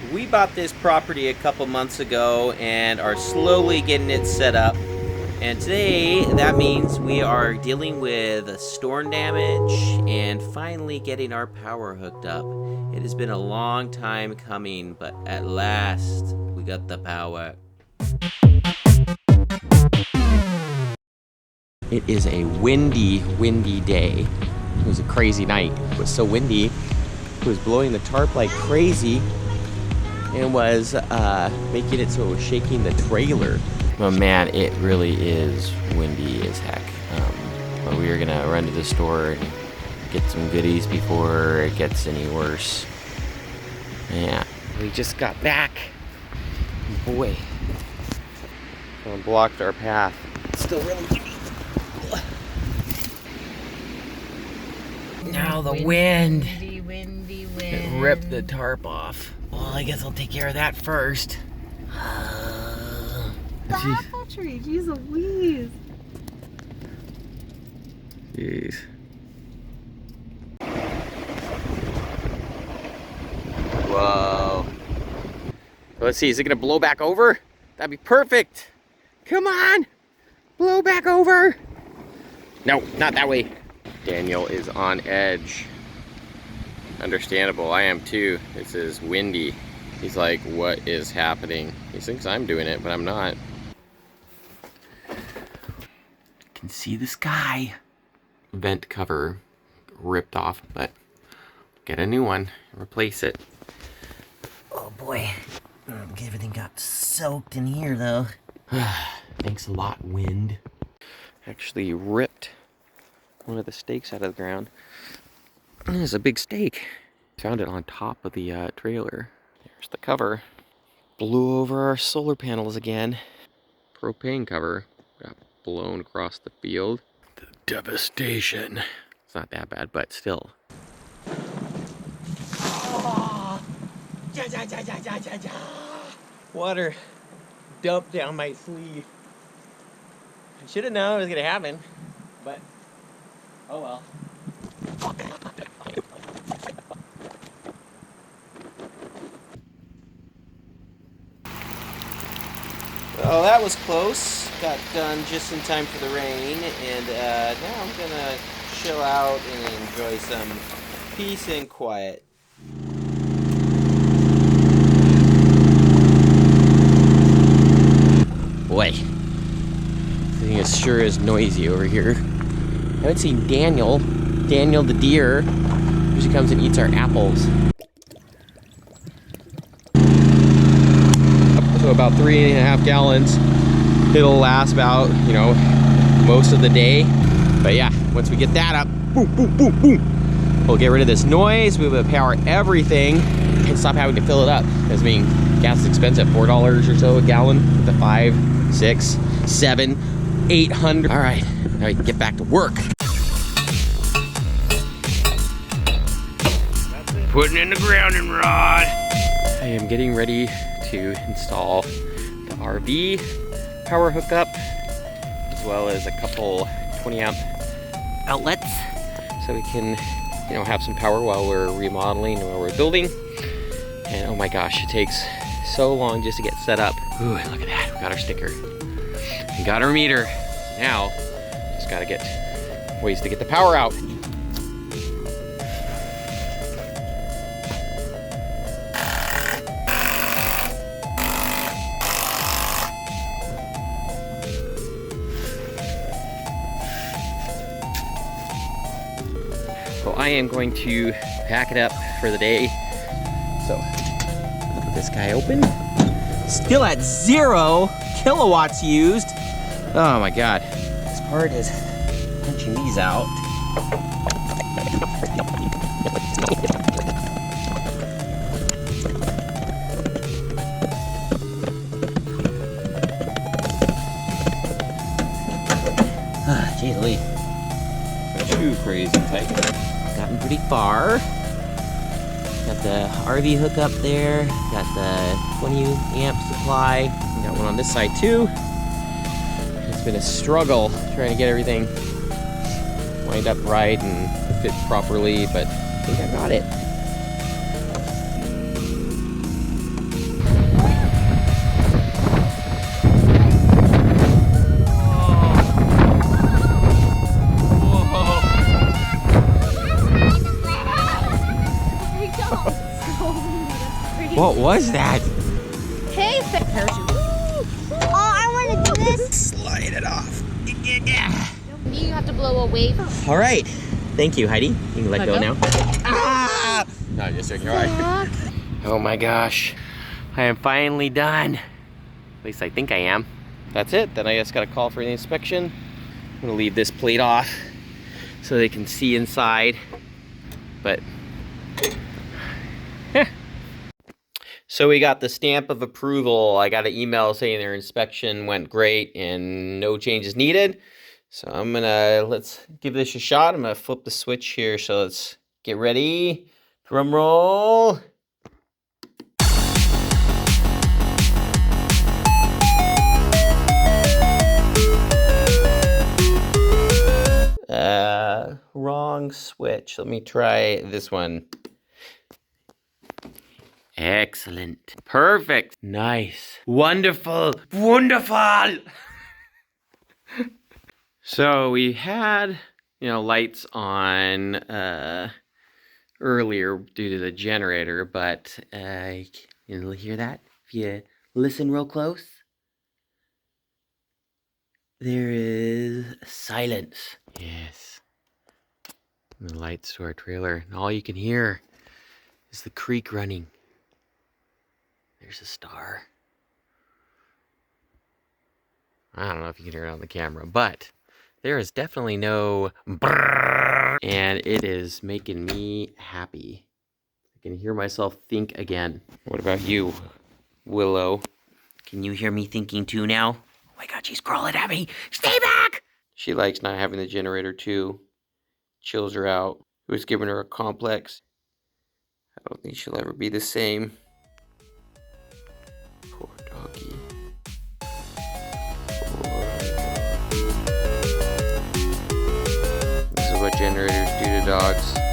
We bought this property a couple months ago and are slowly getting it set up. And today, that means we are dealing with storm damage and finally getting our power hooked up. It has been a long time coming, but at last, we got the power. It is a windy day. It was a crazy night. It was so windy, it was blowing the tarp like crazy and was making it so it was shaking the trailer. Oh man, it really is windy as heck. But we are gonna run to the store and get some goodies before it gets any worse. Yeah, we just got back. Boy, someone blocked our path. It's still really windy. Now the wind. Windy wind. It ripped the tarp off. Well, I guess I'll take care of that first. The apple tree, jeez Louise. Jeez. Whoa. Let's see, is it gonna blow back over? That'd be perfect. Come on, blow back over. No, not that way. Daniel is on edge. Understandable, I am too. This is windy. He's like, what is happening? He thinks I'm doing it, but I'm not. Can see the sky. Vent cover ripped off, but get a new one, replace it. Oh boy, everything got soaked in here though. Thanks a lot, wind. Actually ripped one of the stakes out of the ground. There's a big stake. Found it on top of the trailer. There's the cover. Blew over our solar panels again. Propane cover got blown across the field. The devastation. It's not that bad, but still. Water dumped down my sleeve. I should have known it was gonna happen, but oh well. Well, that was close. Got done just in time for the rain, and now I'm gonna chill out and enjoy some peace and quiet. Boy, this thing is sure is noisy over here. I haven't seen Daniel the deer. Usually comes and eats our apples. Up to about 3.5 gallons. It'll last about, most of the day. But yeah, once we get that up, boom, boom, boom, boom, we'll get rid of this noise, we'll be able to power everything, and stop having to fill it up. Because gas is expensive, $4 or so a gallon, with the 5, 6, 7, 800. All right, now we can get back to work. Putting in the grounding rod. I am getting ready to install the RV power hookup, as well as a couple 20 amp outlets, so we can, have some power while we're remodeling and while we're building. And oh my gosh, it takes so long just to get set up. Ooh, look at that, we got our sticker. We got our meter. Now, just gotta get ways to get the power out. Well, I am going to pack it up for the day. So, put this guy open. Still at 0 kilowatts used. Oh my God. This part is punching these out. Jeez Louise. Too crazy tight. Gotten pretty far. Got the RV hookup there. Got the 20 amp supply. Got one on this side too. It's been a struggle trying to get everything lined up right and fit properly, but I think I got it. parachute. What was that? Hey, parachute. Oh, I want to do this. Slide it off. You have to blow a wave. All right. Thank you, Heidi. You can let go now. Ah! No, just joking. All right. Oh my gosh. I am finally done. At least I think I am. That's it. Then I just got to call for the inspection. I'm going to leave this plate off so they can see inside. But so we got the stamp of approval. I got an email saying their inspection went great and no changes needed. So let's give this a shot. I'm gonna flip the switch here. So let's get ready. Drum roll. Wrong switch. Let me try this one. Excellent. Perfect. Nice. Wonderful. Wonderful. So we had, lights on earlier due to the generator, but you'll hear that if you listen real close. There is silence. Yes. And the lights to our trailer, and all you can hear is the creek running. There's a star. I don't know if you can hear it on the camera, but there is definitely no brrr, and it is making me happy. I can hear myself think again. What about you, Willow? Can you hear me thinking too now? Oh my God, she's crawling at me. Stay back! She likes not having the generator too. Chills her out. It was giving her a complex. I don't think she'll ever be the same. Poor doggy. This is what generators do to dogs.